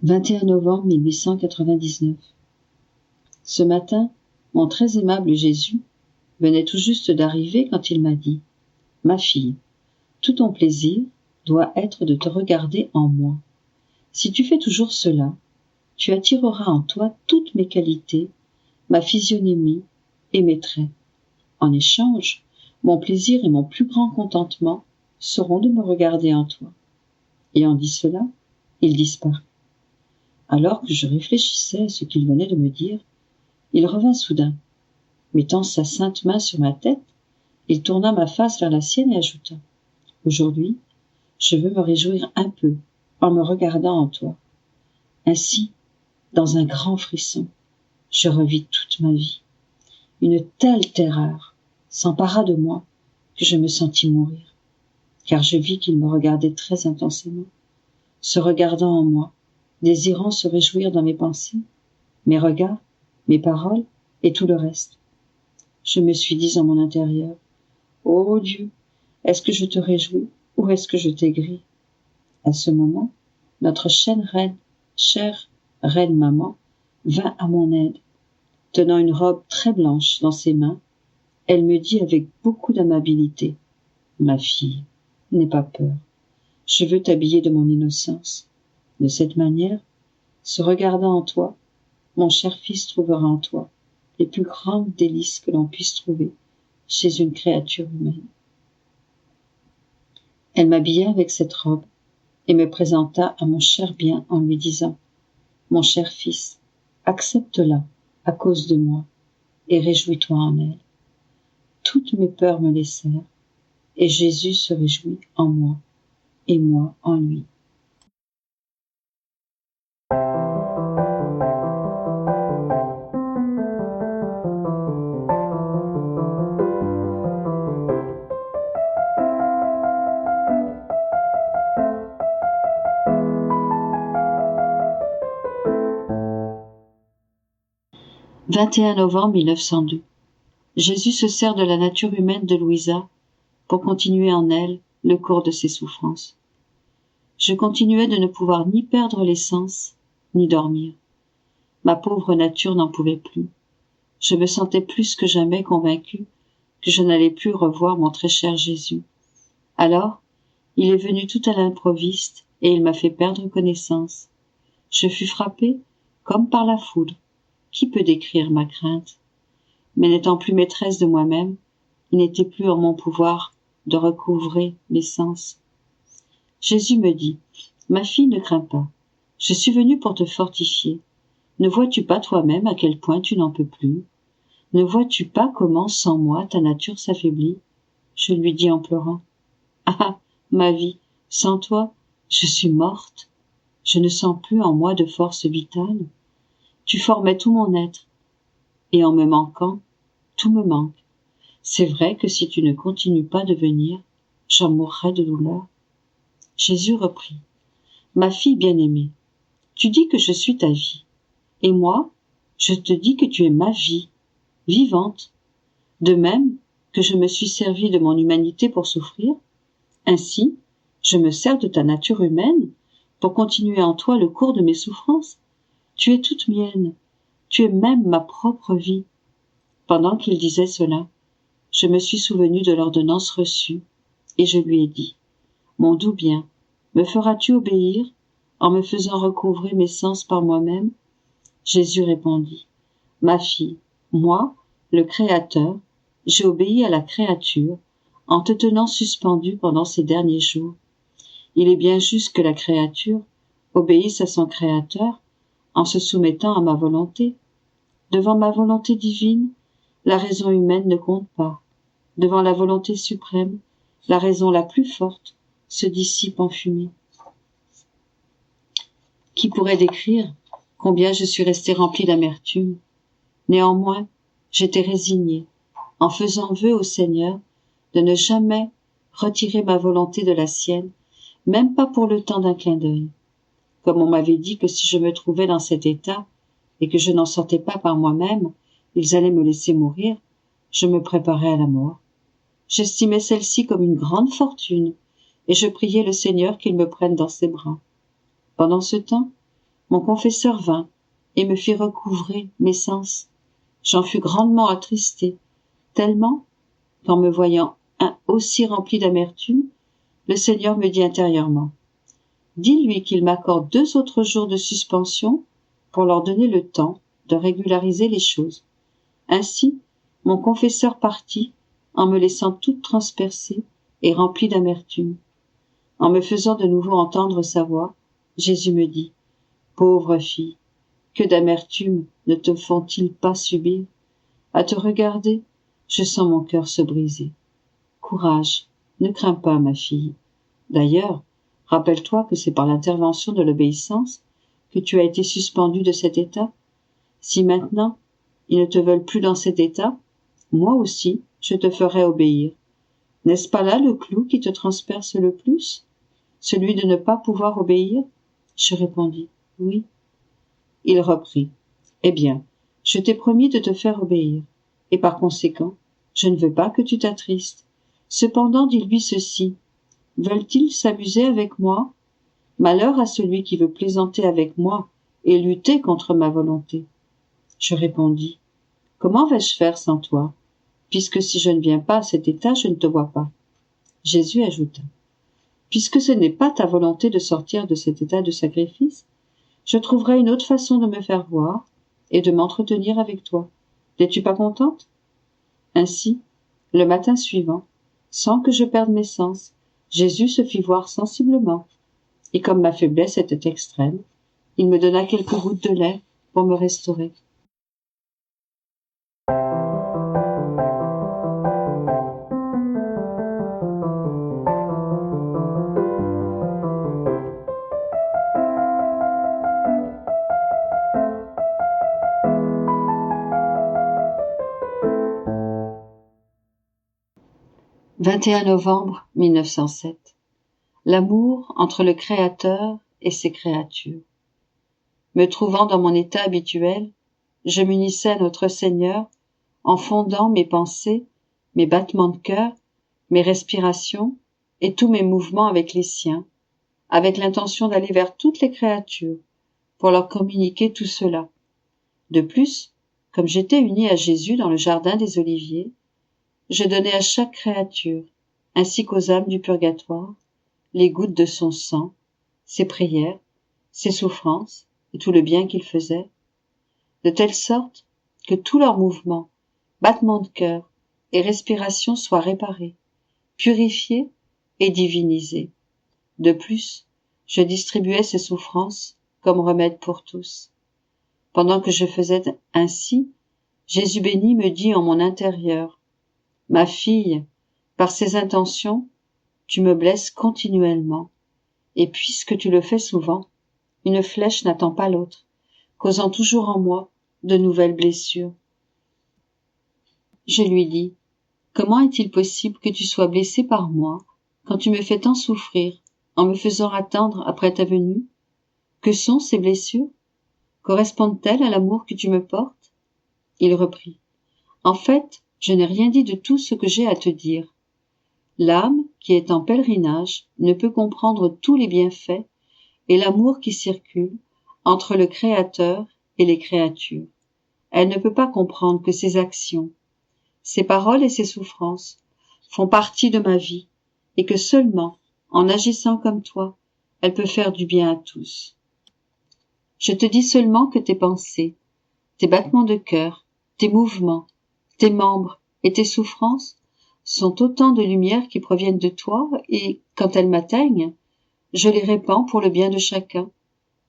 21 novembre 1899. Ce matin, mon très aimable Jésus venait tout juste d'arriver quand il m'a dit « Ma fille, tout ton plaisir doit être de te regarder en moi. Si tu fais toujours cela, tu attireras en toi toutes mes qualités, ma physionomie et mes traits. En échange, mon plaisir et mon plus grand contentement seront de me regarder en toi. » Ayant dit cela, il disparut. Alors que je réfléchissais à ce qu'il venait de me dire, il revint soudain. Mettant sa sainte main sur ma tête, il tourna ma face vers la sienne et ajouta « Aujourd'hui, je veux me réjouir un peu en me regardant en toi. » Ainsi, dans un grand frisson, je revis toute ma vie. Une telle terreur s'empara de moi que je me sentis mourir, car je vis qu'il me regardait très intensément, se regardant en moi, désirant se réjouir dans mes pensées, mes regards, mes paroles et tout le reste. Je me suis dit en mon intérieur, « Ô Dieu, est-ce que je te réjouis ou est-ce que je t'aigris ?» À ce moment, notre chère reine maman, vint à mon aide. Tenant une robe très blanche dans ses mains, elle me dit avec beaucoup d'amabilité, « Ma fille, n'aie pas peur, je veux t'habiller de mon innocence. De cette manière, se regardant en toi, mon cher fils trouvera en toi les plus grandes délices que l'on puisse trouver chez une créature humaine. » Elle m'habilla avec cette robe et me présenta à mon cher bien en lui disant « Mon cher fils, accepte-la à cause de moi et réjouis-toi en elle. » Toutes mes peurs me laissèrent et Jésus se réjouit en moi et moi en lui. « 21 novembre 1902. Jésus se sert de la nature humaine de Louisa pour continuer en elle le cours de ses souffrances. Je continuais de ne pouvoir ni perdre les sens, ni dormir. Ma pauvre nature n'en pouvait plus. Je me sentais plus que jamais convaincue que je n'allais plus revoir mon très cher Jésus. Alors, il est venu tout à l'improviste et il m'a fait perdre connaissance. Je fus frappée comme par la foudre. Qui peut décrire ma crainte? Mais n'étant plus maîtresse de moi-même, il n'était plus en mon pouvoir de recouvrer mes sens. Jésus me dit, « Ma fille, ne crains pas. Je suis venu pour te fortifier. Ne vois-tu pas toi-même à quel point tu n'en peux plus? Ne vois-tu pas comment, sans moi, ta nature s'affaiblit ?» Je lui dis en pleurant, « Ah, ma vie, sans toi, je suis morte. Je ne sens plus en moi de force vitale. Tu formais tout mon être, et en me manquant, tout me manque. C'est vrai que si tu ne continues pas de venir, j'en mourrai de douleur. » Jésus reprit, « Ma fille bien-aimée, tu dis que je suis ta vie, et moi, je te dis que tu es ma vie, vivante. De même que je me suis servi de mon humanité pour souffrir, ainsi, je me sers de ta nature humaine pour continuer en toi le cours de mes souffrances. Tu es toute mienne, tu es même ma propre vie. » Pendant qu'il disait cela, je me suis souvenu de l'ordonnance reçue, et je lui ai dit, « Mon doux bien, me feras-tu obéir en me faisant recouvrer mes sens par moi-même ?» Jésus répondit, « Ma fille, moi, le Créateur, j'ai obéi à la créature en te tenant suspendue pendant ces derniers jours. Il est bien juste que la créature obéisse à son Créateur en se soumettant à ma volonté. Devant ma volonté divine, la raison humaine ne compte pas. Devant la volonté suprême, la raison la plus forte se dissipe en fumée. » Qui pourrait décrire combien je suis restée remplie d'amertume? Néanmoins, j'étais résignée, en faisant vœu au Seigneur de ne jamais retirer ma volonté de la sienne, même pas pour le temps d'un clin d'œil. Comme on m'avait dit que si je me trouvais dans cet état et que je n'en sortais pas par moi-même, ils allaient me laisser mourir, je me préparais à la mort. J'estimais celle-ci comme une grande fortune, et je priais le Seigneur qu'il me prenne dans ses bras. Pendant ce temps, Mon confesseur vint et me fit recouvrer mes sens. J'en fus grandement attristé, tellement qu'en me voyant aussi rempli d'amertume, le Seigneur me dit intérieurement: dis-lui qu'il m'accorde 2 autres jours de suspension pour leur donner le temps de régulariser les choses. Ainsi, mon confesseur partit en me laissant toute transpercée et remplie d'amertume. En me faisant de nouveau entendre sa voix, Jésus me dit: pauvre fille, que d'amertume ne te font-ils pas subir? À te regarder, je sens mon cœur se briser. Courage, ne crains pas, ma fille. D'ailleurs, rappelle-toi que c'est par l'intervention de l'obéissance que tu as été suspendue de cet état. Si maintenant ils ne te veulent plus dans cet état, moi aussi je te ferai obéir. N'est-ce pas là le clou qui te transperce le plus, celui de ne pas pouvoir obéir? Je répondis: oui. Il reprit: eh bien, je t'ai promis de te faire obéir, et par conséquent, je ne veux pas que tu t'attristes. Cependant, dis-lui ceci: veulent-ils s'amuser avec moi? Malheur à celui qui veut plaisanter avec moi et lutter contre ma volonté. Je répondis: comment vais-je faire sans toi, puisque si je ne viens pas à cet état, je ne te vois pas? Jésus ajouta: puisque ce n'est pas ta volonté de sortir de cet état de sacrifice, je trouverai une autre façon de me faire voir et de m'entretenir avec toi. N'es-tu pas contente? Ainsi, le matin suivant, sans que je perde mes sens, Jésus se fit voir sensiblement, et comme ma faiblesse était extrême, il me donna quelques gouttes de lait pour me restaurer. « 21 novembre 1907. L'amour entre le Créateur et ses créatures. Me trouvant dans mon état habituel, je m'unissais à notre Seigneur en fondant mes pensées, mes battements de cœur, mes respirations et tous mes mouvements avec les siens, avec l'intention d'aller vers toutes les créatures pour leur communiquer tout cela. De plus, comme j'étais uni à Jésus dans le jardin des Oliviers, je donnais à chaque créature, ainsi qu'aux âmes du purgatoire, les gouttes de son sang, ses prières, ses souffrances et tout le bien qu'il faisait, de telle sorte que tous leurs mouvements, battements de cœur et respirations soient réparés, purifiés et divinisés. De plus, je distribuais ces souffrances comme remède pour tous. Pendant que je faisais ainsi, Jésus béni me dit en mon intérieur: ma fille, par ces intentions, tu me blesses continuellement, et puisque tu le fais souvent, une flèche n'attend pas l'autre, causant toujours en moi de nouvelles blessures. Je lui dis: comment est-il possible que tu sois blessée par moi quand tu me fais tant souffrir en me faisant attendre après ta venue? Que sont ces blessures? Correspondent-elles à l'amour que tu me portes? Il reprit: en fait, je n'ai rien dit de tout ce que j'ai à te dire. L'âme, qui est en pèlerinage, ne peut comprendre tous les bienfaits et l'amour qui circule entre le Créateur et les créatures. Elle ne peut pas comprendre que ses actions, ses paroles et ses souffrances font partie de ma vie et que seulement, en agissant comme toi, elle peut faire du bien à tous. Je te dis seulement que tes pensées, tes battements de cœur, tes mouvements, tes membres et tes souffrances sont autant de lumières qui proviennent de toi et, quand elles m'atteignent, je les répands pour le bien de chacun,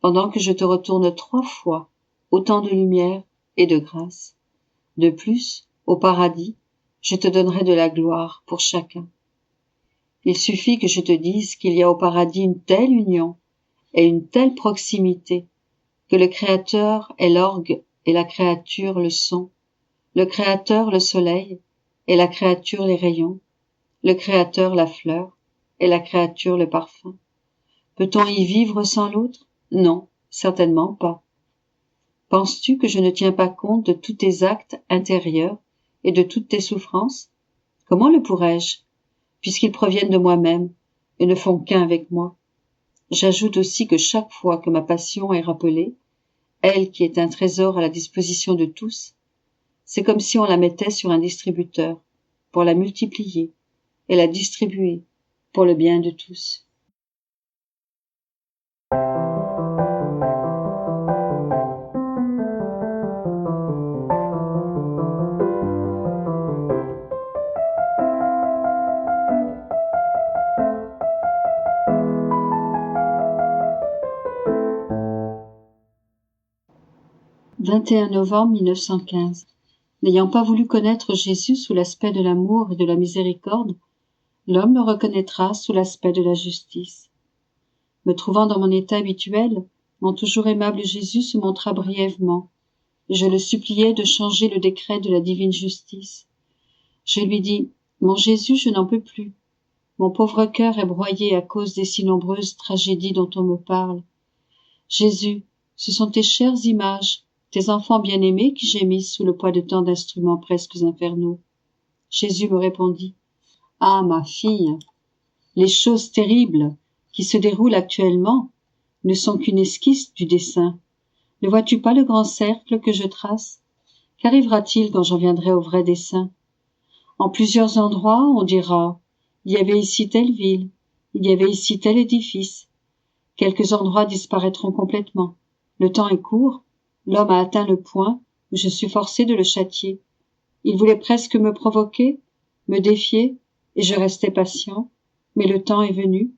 pendant que je te retourne 3 fois autant de lumière et de grâce. De plus, au paradis, je te donnerai de la gloire pour chacun. Il suffit que je te dise qu'il y a au paradis une telle union et une telle proximité que le Créateur est l'orgue et la créature le son, le Créateur le soleil et la créature les rayons, le Créateur la fleur et la créature le parfum. Peut-on y vivre sans l'autre? Non, certainement pas. Penses-tu que je ne tiens pas compte de tous tes actes intérieurs et de toutes tes souffrances? Comment le pourrais-je, puisqu'ils proviennent de moi-même et ne font qu'un avec moi? J'ajoute aussi que chaque fois que ma passion est rappelée, elle qui est un trésor à la disposition de tous, c'est comme si on la mettait sur un distributeur, pour la multiplier et la distribuer pour le bien de tous. « 21 novembre 1915. N'ayant pas voulu connaître Jésus sous l'aspect de l'amour et de la miséricorde, l'homme le reconnaîtra sous l'aspect de la justice. Me trouvant dans mon état habituel, mon toujours aimable Jésus se montra brièvement, et je le suppliai de changer le décret de la divine justice. Je lui dis, « Mon Jésus, je n'en peux plus. Mon pauvre cœur est broyé à cause des si nombreuses tragédies dont on me parle. Jésus, ce sont tes chères images, tes enfants bien-aimés qui gémissent sous le poids de tant d'instruments presque infernaux. » Jésus me répondit, « Ah, ma fille, les choses terribles qui se déroulent actuellement ne sont qu'une esquisse du dessin. Ne vois-tu pas le grand cercle que je trace? Qu'arrivera-t-il quand j'en viendrai au vrai dessin? En plusieurs endroits, on dira, il y avait ici telle ville, il y avait ici tel édifice. Quelques endroits disparaîtront complètement. Le temps est court, l'homme a atteint le point où je suis forcé de le châtier. Il voulait presque me provoquer, me défier, et je restais patient. Mais le temps est venu.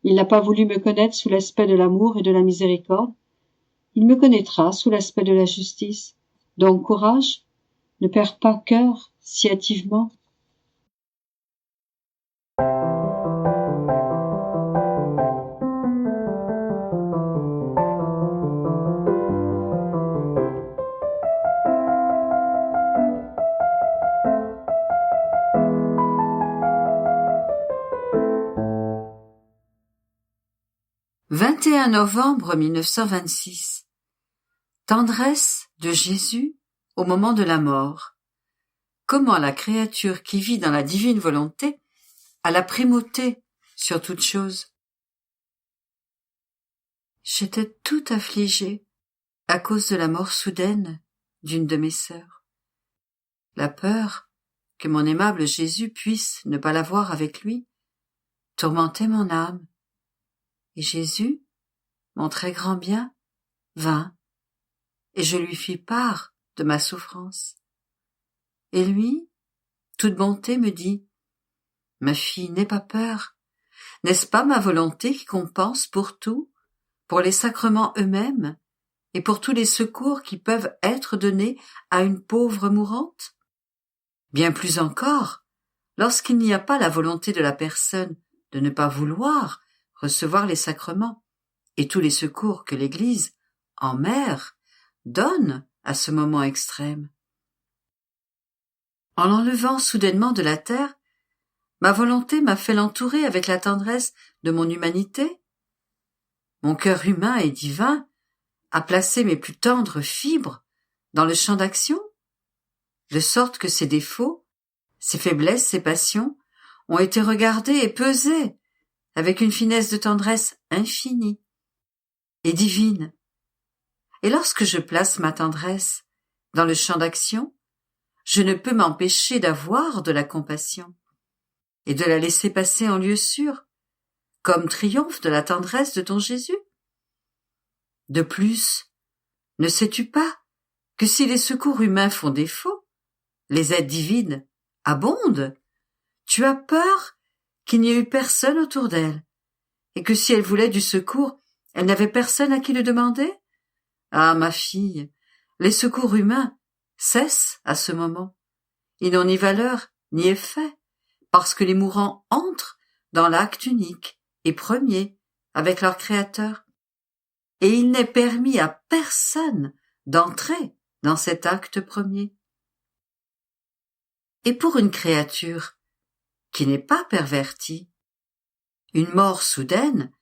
Il n'a pas voulu me connaître sous l'aspect de l'amour et de la miséricorde. Il me connaîtra sous l'aspect de la justice. Donc courage, ne perds pas cœur si hâtivement. « 21 novembre 1926. Tendresse de Jésus au moment de la mort. Comment la créature qui vit dans la divine volonté a la primauté sur toute chose. J'étais tout affligée à cause de la mort soudaine d'une de mes sœurs. La peur que mon aimable Jésus puisse ne pas la voir avec lui tourmentait mon âme. Et Jésus, mon très grand bien, vint, et je lui fis part de ma souffrance. Et lui, toute bonté, me dit, « Ma fille, n'aie pas peur. N'est-ce pas ma volonté qui compense pour tout, pour les sacrements eux-mêmes, et pour tous les secours qui peuvent être donnés à une pauvre mourante? Bien plus encore, lorsqu'il n'y a pas la volonté de la personne de ne pas vouloir recevoir les sacrements et tous les secours que l'Église, en mère, donne à ce moment extrême. En l'enlevant soudainement de la terre, ma volonté m'a fait l'entourer avec la tendresse de mon humanité. Mon cœur humain et divin a placé mes plus tendres fibres dans le champ d'action, de sorte que ses défauts, ses faiblesses, ses passions ont été regardés et pesés avec une finesse de tendresse infinie et divine. Et lorsque je place ma tendresse dans le champ d'action, je ne peux m'empêcher d'avoir de la compassion et de la laisser passer en lieu sûr, comme triomphe de la tendresse de ton Jésus. De plus, ne sais-tu pas que si les secours humains font défaut, les aides divines abondent? Tu as peur qu'il n'y ait eu personne autour d'elle, et que si elle voulait du secours, elle n'avait personne à qui le demander? Ah, ma fille, les secours humains cessent à ce moment. Ils n'ont ni valeur ni effet, parce que les mourants entrent dans l'acte unique et premier avec leur Créateur. Et il n'est permis à personne d'entrer dans cet acte premier. Et pour une créature qui n'est pas pervertie, une mort soudaine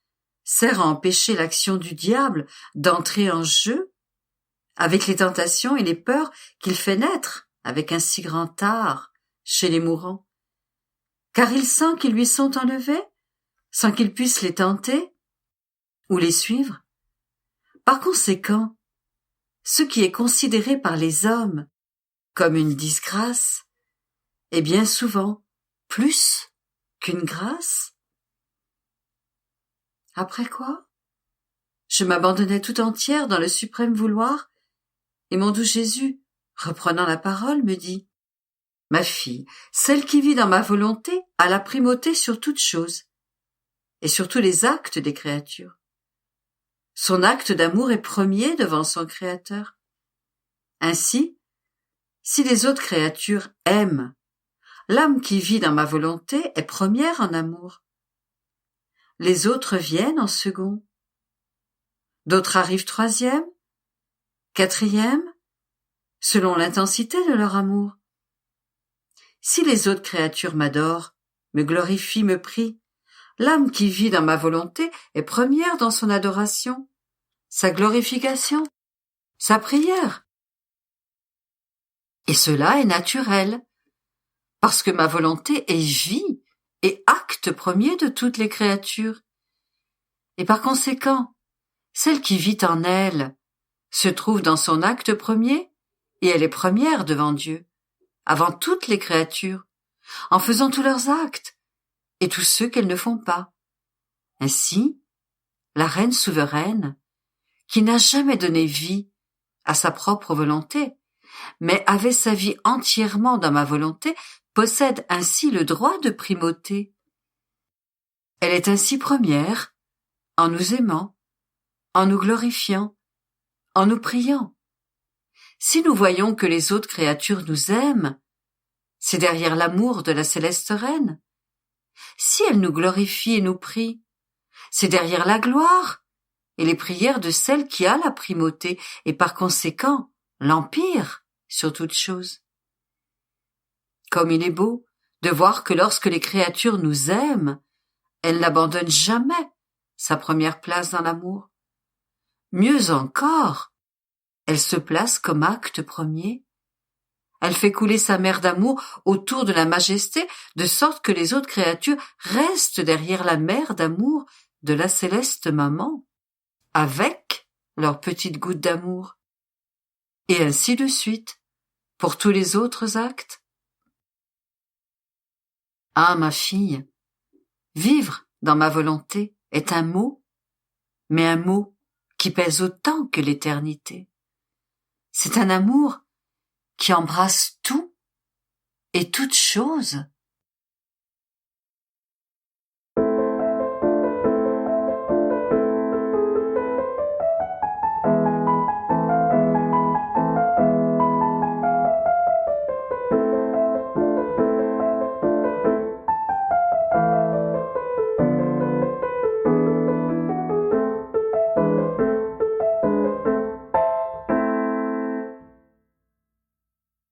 sert à empêcher l'action du diable d'entrer en jeu avec les tentations et les peurs qu'il fait naître avec un si grand art chez les mourants, car il sent qu'ils lui sont enlevés sans qu'il puisse les tenter, ou les suivre. Par conséquent, ce qui est considéré par les hommes comme une disgrâce est bien souvent plus qu'une grâce. Après quoi, je m'abandonnais tout entière dans le suprême vouloir, et mon doux Jésus, reprenant la parole, me dit: « Ma fille, celle qui vit dans ma volonté a la primauté sur toute chose, et sur tous les actes des créatures. Son acte d'amour est premier devant son Créateur. Ainsi, si les autres créatures aiment, l'âme qui vit dans ma volonté est première en amour. Les autres viennent en second. D'autres arrivent troisième, quatrième, selon l'intensité de leur amour. Si les autres créatures m'adorent, me glorifient, me prient, l'âme qui vit dans ma volonté est première dans son adoration, sa glorification, sa prière. Et cela est naturel, parce que ma volonté est vie et acte premier de toutes les créatures. Et par conséquent, celle qui vit en elle se trouve dans son acte premier, et elle est première devant Dieu, avant toutes les créatures, en faisant tous leurs actes, et tous ceux qu'elles ne font pas. Ainsi, la reine souveraine, qui n'a jamais donné vie à sa propre volonté, mais avait sa vie entièrement dans ma volonté, possède ainsi le droit de primauté. Elle est ainsi première, en nous aimant, en nous glorifiant, en nous priant. Si nous voyons que les autres créatures nous aiment, c'est derrière l'amour de la céleste reine. Si elle nous glorifie et nous prie, c'est derrière la gloire et les prières de celle qui a la primauté et par conséquent l'empire sur toute chose. Comme il est beau de voir que lorsque les créatures nous aiment, elles n'abandonnent jamais sa première place dans l'amour. Mieux encore, elle se place comme acte premier. Elle fait couler sa mer d'amour autour de la majesté, de sorte que les autres créatures restent derrière la mer d'amour de la céleste maman, avec leurs petites gouttes d'amour. Et ainsi de suite, pour tous les autres actes. Ah, ma fille, vivre dans ma volonté est un mot, mais un mot qui pèse autant que l'éternité. C'est un amour qui embrasse tout et toute chose.